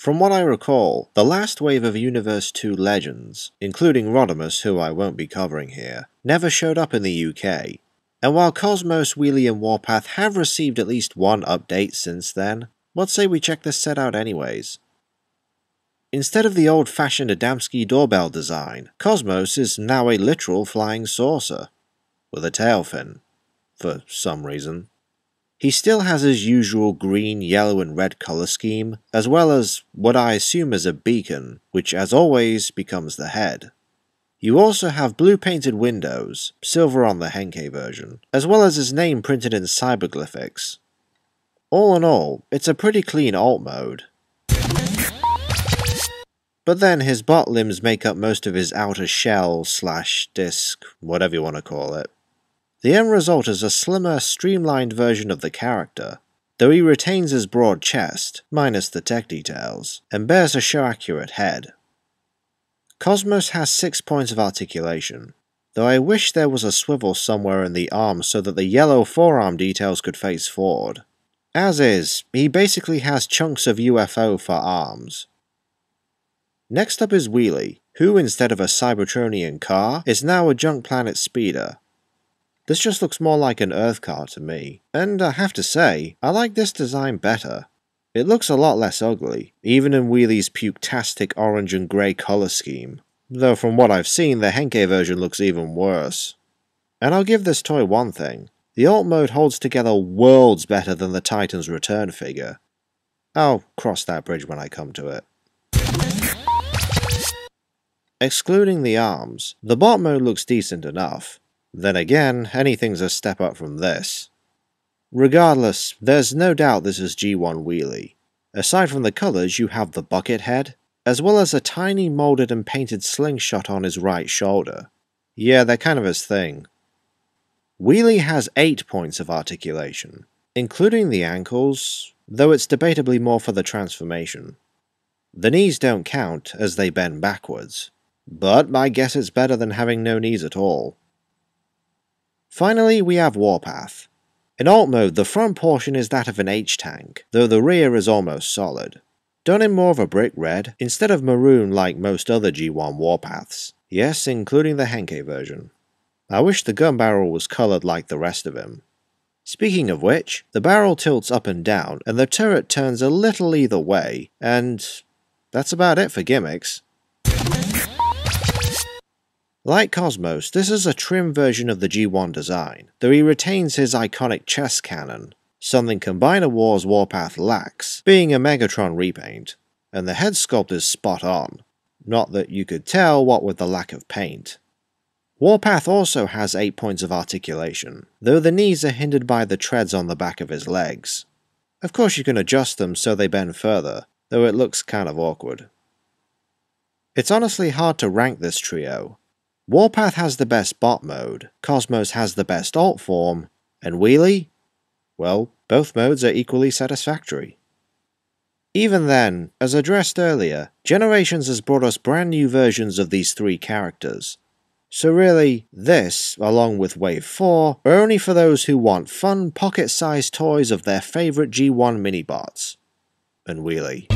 From what I recall, the last wave of Universe 2 Legends, including Rodimus, who I won't be covering here, never showed up in the UK, and while Cosmos, Wheelie and Warpath have received at least one update since then, let's say we check this set out anyways. Instead of the old-fashioned Adamski doorbell design, Cosmos is now a literal flying saucer, with a tail fin, for some reason. He still has his usual green, yellow and red colour scheme, as well as what I assume is a beacon, which as always becomes the head. You also have blue painted windows, silver on the Henkei version, as well as his name printed in cyberglyphics. All in all, it's a pretty clean alt mode. But then his bot limbs make up most of his outer shell / disc, whatever you want to call it. The end result is a slimmer, streamlined version of the character, though he retains his broad chest, minus the tech details, and bears a show-accurate head. Cosmos has 6 points of articulation, though I wish there was a swivel somewhere in the arm so that the yellow forearm details could face forward. As is, he basically has chunks of UFO for arms. Next up is Wheelie, who instead of a Cybertronian car, is now a junk planet speeder. This just looks more like an Earth car to me, and I have to say, I like this design better. It looks a lot less ugly, even in Wheelie's puke-tastic orange and grey colour scheme, though from what I've seen the Henkei version looks even worse. And I'll give this toy one thing, the alt mode holds together worlds better than the Titan's Return figure. I'll cross that bridge when I come to it. Excluding the arms, the bot mode looks decent enough. Then again, anything's a step up from this. Regardless, there's no doubt this is G1 Wheelie. Aside from the colours, you have the bucket head, as well as a tiny moulded and painted slingshot on his right shoulder. Yeah, they're kind of his thing. Wheelie has 8 points of articulation, including the ankles, though it's debatably more for the transformation. The knees don't count, as they bend backwards, but I guess it's better than having no knees at all. Finally, we have Warpath. In alt mode, the front portion is that of an H-tank, though the rear is almost solid. Done in more of a brick red, instead of maroon like most other G1 Warpaths. Yes, including the Henkei version. I wish the gun barrel was coloured like the rest of him. Speaking of which, the barrel tilts up and down, and the turret turns a little either way, and that's about it for gimmicks. Like Cosmos, this is a trim version of the G1 design, though he retains his iconic chest cannon, something Combiner Wars Warpath lacks, being a Megatron repaint, and the head sculpt is spot on, not that you could tell what with the lack of paint. Warpath also has 8 points of articulation, though the knees are hindered by the treads on the back of his legs. Of course you can adjust them so they bend further, though it looks kind of awkward. It's honestly hard to rank this trio. Warpath has the best bot mode, Cosmos has the best alt form, and Wheelie? Well, both modes are equally satisfactory. Even then, as addressed earlier, Generations has brought us brand new versions of these 3 characters. So really, this, along with Wave 4, are only for those who want fun, pocket-sized toys of their favourite G1 minibots. And Wheelie.